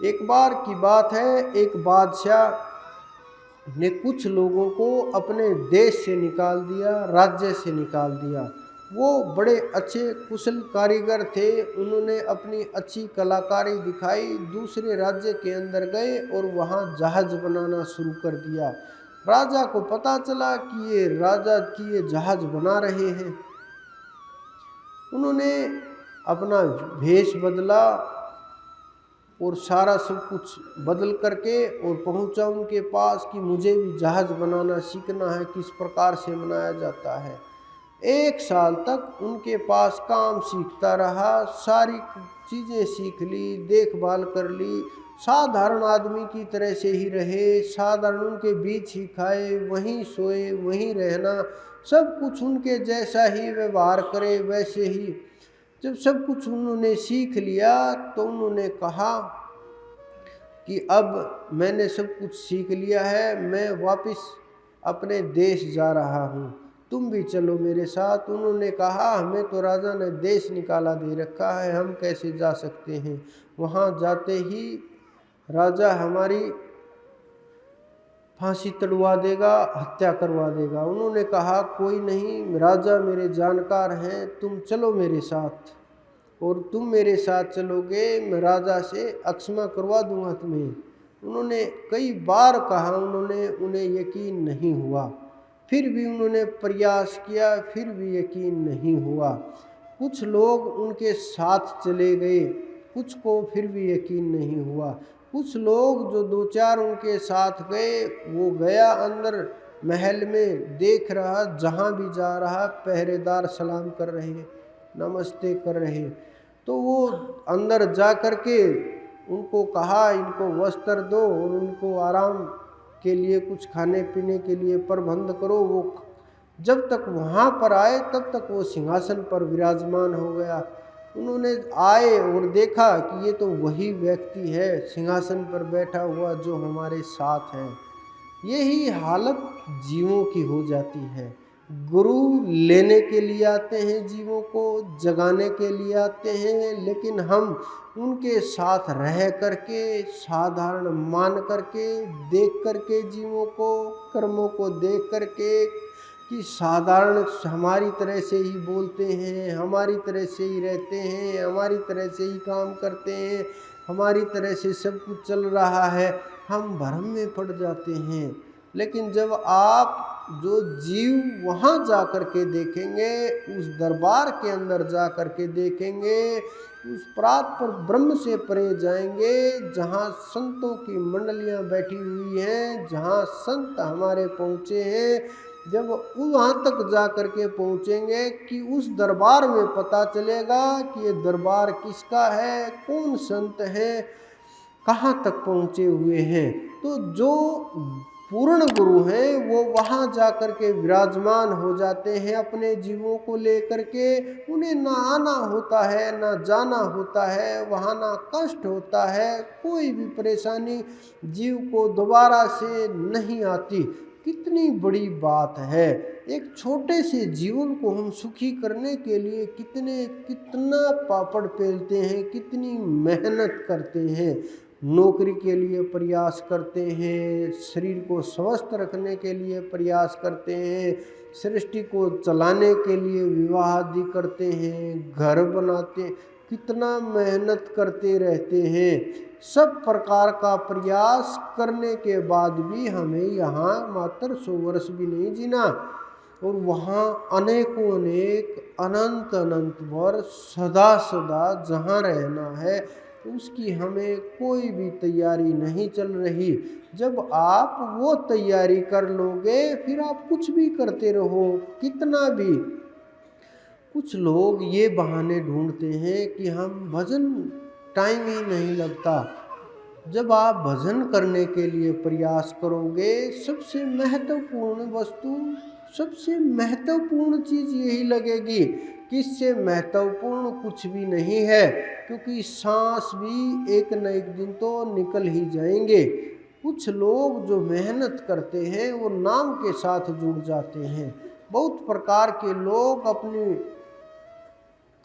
एक बार की बात है, एक बादशाह ने कुछ लोगों को अपने देश से निकाल दिया, राज्य से निकाल दिया। वो बड़े अच्छे कुशल कारीगर थे, उन्होंने अपनी अच्छी कलाकारी दिखाई, दूसरे राज्य के अंदर गए और वहाँ जहाज बनाना शुरू कर दिया। राजा को पता चला कि ये राजा की ये जहाज बना रहे हैं। उन्होंने अपना भेष बदला और सारा सब कुछ बदल करके और पहुंचा उनके पास कि मुझे भी जहाज बनाना सीखना है, किस प्रकार से बनाया जाता है। 1 साल तक उनके पास काम सीखता रहा, सारी चीज़ें सीख ली, देखभाल कर ली, साधारण आदमी की तरह से ही रहे, साधारण उनके बीच ही खाए, वहीं सोए, वहीं रहना, सब कुछ उनके जैसा ही व्यवहार करे, वैसे ही। जब सब कुछ उन्होंने सीख लिया तो उन्होंने कहा कि अब मैंने सब कुछ सीख लिया है, मैं वापस अपने देश जा रहा हूँ, तुम भी चलो मेरे साथ। उन्होंने कहा हमें तो राजा ने देश निकाला दे रखा है, हम कैसे जा सकते हैं। वहाँ जाते ही राजा हमारी फांसी तड़वा देगा, हत्या करवा देगा। उन्होंने कहा कोई नहीं, राजा मेरे जानकार हैं, तुम चलो मेरे साथ, और तुम मेरे साथ चलोगे, मैं राजा से अक्षमा करवा दूंगा तुम्हें। उन्होंने कई बार कहा, उन्हें यकीन नहीं हुआ। फिर भी उन्होंने प्रयास किया, फिर भी यकीन नहीं हुआ। कुछ लोग उनके साथ चले गए, कुछ को फिर भी यकीन नहीं हुआ। कुछ लोग जो 2-4 उनके साथ गए, वो गया अंदर महल में, देख रहा जहाँ भी जा रहा पहरेदार सलाम कर रहे, नमस्ते कर रहे। तो वो अंदर जा कर के उनको कहा इनको वस्त्र दो और उनको आराम के लिए कुछ खाने पीने के लिए प्रबंध करो। वो जब तक वहाँ पर आए तब तक वो सिंहासन पर विराजमान हो गया। उन्होंने आए और देखा कि ये तो वही व्यक्ति है सिंहासन पर बैठा हुआ जो हमारे साथ है। यही हालत जीवों की हो जाती है। गुरु लेने के लिए आते हैं, जीवों को जगाने के लिए आते हैं, लेकिन हम उनके साथ रह करके, साधारण मान करके, देख करके, जीवों को, कर्मों को देख करके कि साधारण हमारी तरह से ही बोलते हैं, हमारी तरह से ही रहते हैं, हमारी तरह से ही काम करते हैं, हमारी तरह से सब कुछ चल रहा है, हम भ्रम में पड़ जाते हैं। लेकिन जब आप जो जीव वहाँ जा कर के देखेंगे, उस दरबार के अंदर जा कर के देखेंगे, उस प्रात पर ब्रह्म से परे जाएंगे, जहाँ संतों की मंडलियाँ बैठी हुई हैं, जहाँ संत हमारे पहुँचे हैं, जब वहाँ तक जा कर के पहुँचेंगे कि उस दरबार में पता चलेगा कि ये दरबार किसका है, कौन संत है, कहाँ तक पहुँचे हुए हैं। तो जो पूर्ण गुरु हैं वो वहाँ जा कर के विराजमान हो जाते हैं अपने जीवों को लेकर के। उन्हें ना आना होता है, ना जाना होता है, वहाँ ना कष्ट होता है, कोई भी परेशानी जीव को दोबारा से नहीं आती। कितनी बड़ी बात है। एक छोटे से जीवन को हम सुखी करने के लिए कितना पापड़ पेलते हैं, कितनी मेहनत करते हैं, नौकरी के लिए प्रयास करते हैं, शरीर को स्वस्थ रखने के लिए प्रयास करते हैं, सृष्टि को चलाने के लिए विवाह आदि करते हैं, घर बनाते हैं, कितना मेहनत करते रहते हैं। सब प्रकार का प्रयास करने के बाद भी हमें यहाँ मात्र 100 वर्ष भी नहीं जीना, और वहाँ अनेकों अनेक अनंत अनंत वर्ष सदा सदा जहाँ रहना है, उसकी हमें कोई भी तैयारी नहीं चल रही। जब आप वो तैयारी कर लोगे, फिर आप कुछ भी करते रहो, कितना भी। कुछ लोग ये बहाने ढूंढते हैं कि हम भजन टाइम ही नहीं लगता। जब आप भजन करने के लिए प्रयास करोगे, सबसे महत्वपूर्ण वस्तु, सबसे महत्वपूर्ण चीज़ यही लगेगी कि इससे महत्वपूर्ण कुछ भी नहीं है, क्योंकि सांस भी एक न एक दिन तो निकल ही जाएंगे। कुछ लोग जो मेहनत करते हैं वो नाम के साथ जुड़ जाते हैं। बहुत प्रकार के लोग अपनी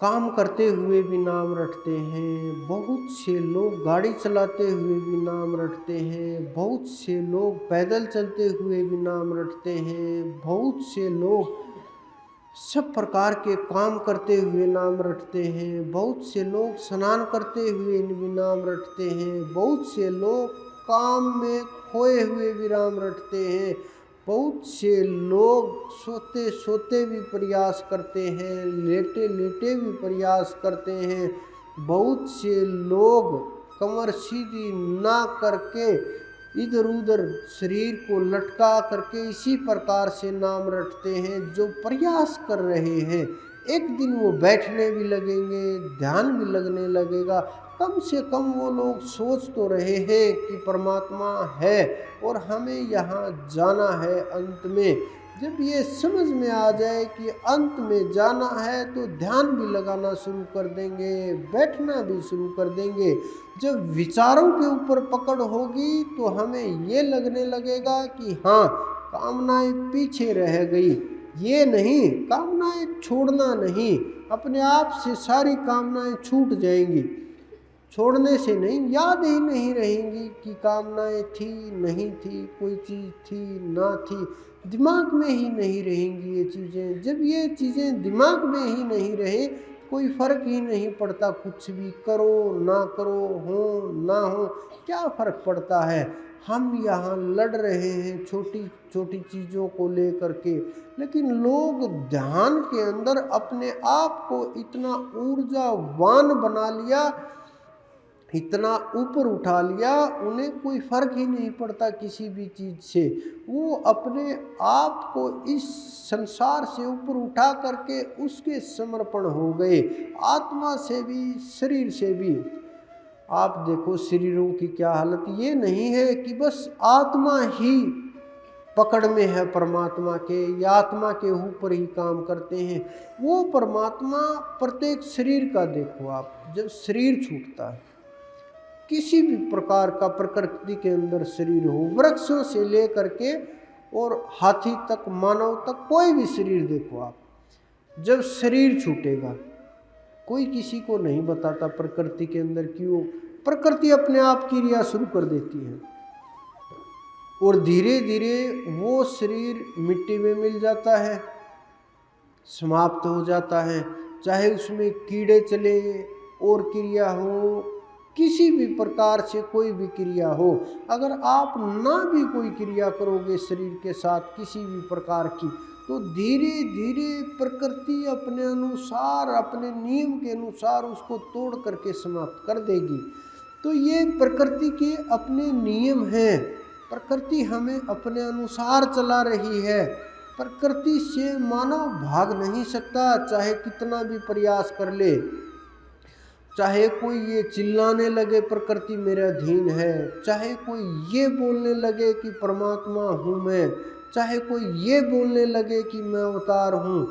काम करते हुए भी नाम रटते हैं, बहुत से लोग गाड़ी चलाते हुए भी नाम रटते हैं, बहुत से लोग पैदल चलते हुए भी नाम रटते हैं, बहुत से लोग सब प्रकार के काम करते हुए नाम रटते हैं, बहुत से लोग स्नान करते हुए भी नाम रटते हैं, बहुत से लोग काम में खोए हुए भी नाम रटते हैं, बहुत से लोग सोते सोते भी प्रयास करते हैं, लेटे लेटे भी प्रयास करते हैं, बहुत से लोग कमर सीधी ना करके इधर उधर शरीर को लटका करके इसी प्रकार से नाम रटते हैं। जो प्रयास कर रहे हैं, एक दिन वो बैठने भी लगेंगे, ध्यान भी लगने लगेगा। कम से कम वो लोग सोच तो रहे हैं कि परमात्मा है और हमें यहाँ जाना है अंत में। जब ये समझ में आ जाए कि अंत में जाना है तो ध्यान भी लगाना शुरू कर देंगे, बैठना भी शुरू कर देंगे। जब विचारों के ऊपर पकड़ होगी तो हमें ये लगने लगेगा कि हाँ, कामनाएं पीछे रह गई। ये नहीं, कामनाएं छोड़ना नहीं, अपने आप से सारी कामनाएं छूट जाएंगी। छोड़ने से नहीं, याद ही नहीं रहेंगी कि कामनाएं थी नहीं थी, कोई चीज़ थी ना थी, दिमाग में ही नहीं रहेंगी ये चीज़ें। जब ये चीज़ें दिमाग में ही नहीं रहे, कोई फ़र्क ही नहीं पड़ता, कुछ भी करो ना करो, हो ना हो, क्या फ़र्क पड़ता है। हम यहाँ लड़ रहे हैं छोटी छोटी चीज़ों को लेकर के, लेकिन लोग ध्यान के अंदर अपने आप को इतना ऊर्जावान बना लिया, इतना ऊपर उठा लिया, उन्हें कोई फ़र्क ही नहीं पड़ता किसी भी चीज़ से। वो अपने आप को इस संसार से ऊपर उठा करके उसके समर्पण हो गए, आत्मा से भी शरीर से भी। आप देखो शरीरों की क्या हालत। ये नहीं है कि बस आत्मा ही पकड़ में है परमात्मा के, या आत्मा के ऊपर ही काम करते हैं। वो परमात्मा प्रत्येक शरीर का देखो आप, जब शरीर छूटता है, किसी भी प्रकार का प्रकृति के अंदर शरीर हो, वृक्षों से लेकर के और हाथी तक, मानव तक, कोई भी शरीर देखो आप, जब शरीर छूटेगा, कोई किसी को नहीं बताता प्रकृति के अंदर क्यों, प्रकृति अपने आप क्रिया शुरू कर देती है और धीरे धीरे वो शरीर मिट्टी में मिल जाता है, समाप्त हो जाता है। चाहे उसमें कीड़े चले और क्रिया हो, किसी भी प्रकार से कोई भी क्रिया हो, अगर आप ना भी कोई क्रिया करोगे शरीर के साथ किसी भी प्रकार की, तो धीरे धीरे प्रकृति अपने अनुसार, अपने नियम के अनुसार उसको तोड़ करके समाप्त कर देगी। तो ये प्रकृति के अपने नियम हैं, प्रकृति हमें अपने अनुसार चला रही है। प्रकृति से मानव भाग नहीं सकता, चाहे कितना भी प्रयास कर ले। चाहे कोई ये चिल्लाने लगे प्रकृति मेरे अधीन है, चाहे कोई ये बोलने लगे कि परमात्मा हूँ मैं, चाहे कोई ये बोलने लगे कि मैं अवतार हूँ,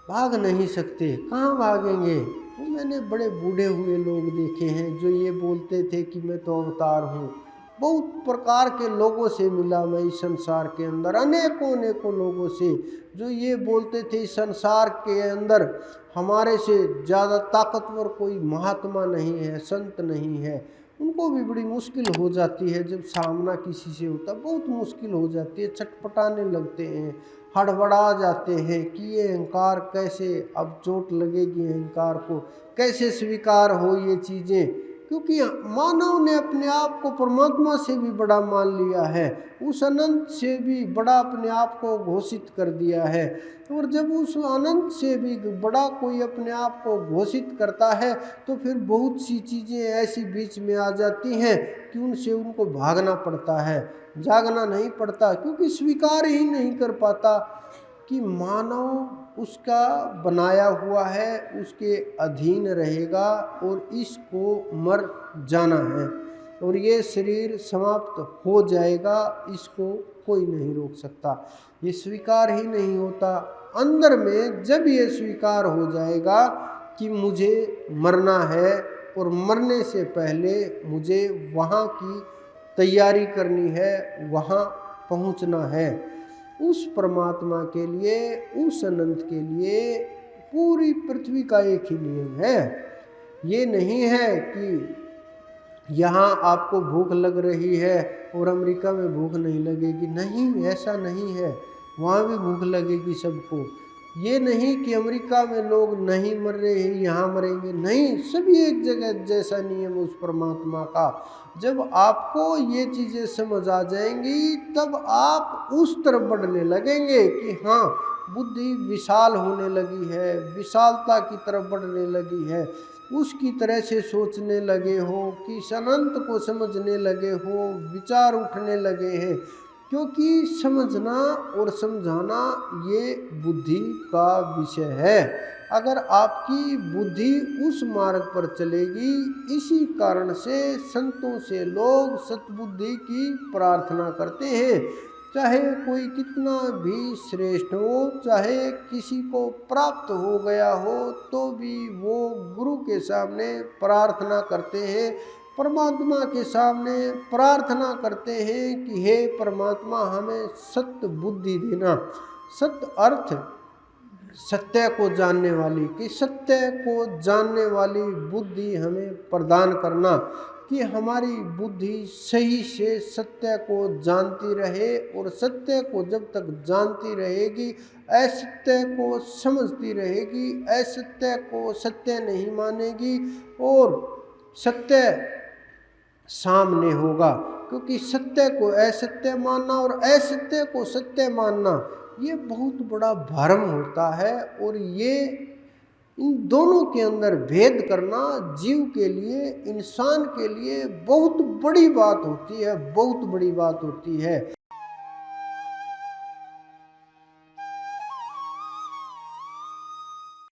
भाग नहीं सकते। कहाँ भागेंगे। तो मैंने बड़े बूढ़े हुए लोग देखे हैं जो ये बोलते थे कि मैं तो अवतार हूँ। बहुत प्रकार के लोगों से मिला मैं इस संसार के अंदर, अनेकों अनेकों लोगों से जो ये बोलते थे इस संसार के अंदर हमारे से ज़्यादा ताकतवर कोई महात्मा नहीं है, संत नहीं है। उनको भी बड़ी मुश्किल हो जाती है जब सामना किसी से होता, बहुत मुश्किल हो जाती है, छटपटाने लगते हैं, हड़बड़ा जाते हैं कि ये अहंकार कैसे, अब चोट लगेगी अहंकार को, कैसे स्वीकार हो ये चीज़ें। क्योंकि मानव ने अपने आप को परमात्मा से भी बड़ा मान लिया है, उस अनंत से भी बड़ा अपने आप को घोषित कर दिया है। और जब उस अनंत से भी बड़ा कोई अपने आप को घोषित करता है तो फिर बहुत सी चीज़ें ऐसी बीच में आ जाती हैं कि उनसे उनको भागना पड़ता है, जागना नहीं पड़ता, क्योंकि स्वीकार ही नहीं कर पाता कि मानव उसका बनाया हुआ है, उसके अधीन रहेगा और इसको मर जाना है और ये शरीर समाप्त हो जाएगा, इसको कोई नहीं रोक सकता। ये स्वीकार ही नहीं होता। अंदर में जब ये स्वीकार हो जाएगा कि मुझे मरना है और मरने से पहले मुझे वहाँ की तैयारी करनी है, वहाँ पहुँचना है, उस परमात्मा के लिए, उस अनंत के लिए पूरी पृथ्वी का एक ही नियम है। ये नहीं है कि यहाँ आपको भूख लग रही है और अमेरिका में भूख नहीं लगेगी, नहीं, ऐसा नहीं है, वहाँ भी भूख लगेगी सबको। ये नहीं कि अमेरिका में लोग नहीं मर रहे हैं यहाँ मरेंगे, नहीं, सभी एक जगह जैसा नियम उस परमात्मा का। जब आपको ये चीज़ें समझ आ जाएंगी तब आप उस तरफ बढ़ने लगेंगे कि हाँ, बुद्धि विशाल होने लगी है, विशालता की तरफ बढ़ने लगी है, उसकी तरह से सोचने लगे हो कि अनंत को समझने लगे हो, विचार उठने लगे हैं। क्योंकि समझना और समझाना ये बुद्धि का विषय है। अगर आपकी बुद्धि उस मार्ग पर चलेगी, इसी कारण से संतों से लोग सतबुद्धि की प्रार्थना करते हैं। चाहे कोई कितना भी श्रेष्ठ हो, चाहे किसी को प्राप्त हो गया हो, तो भी वो गुरु के सामने प्रार्थना करते हैं, परमात्मा के सामने प्रार्थना करते हैं कि हे परमात्मा, हमें सत्य बुद्धि देना। सत्य अर्थ सत्य को जानने वाली, कि सत्य को जानने वाली बुद्धि हमें प्रदान करना, कि हमारी बुद्धि सही से सत्य को जानती रहे, और सत्य को जब तक जानती रहेगी, असत्य को समझती रहेगी, असत्य को सत्य नहीं मानेगी, और सत्य सामने होगा। क्योंकि सत्य को असत्य मानना और असत्य को सत्य मानना ये बहुत बड़ा भ्रम होता है, और ये इन दोनों के अंदर भेद करना जीव के लिए, इंसान के लिए बहुत बड़ी बात होती है, बहुत बड़ी बात होती है।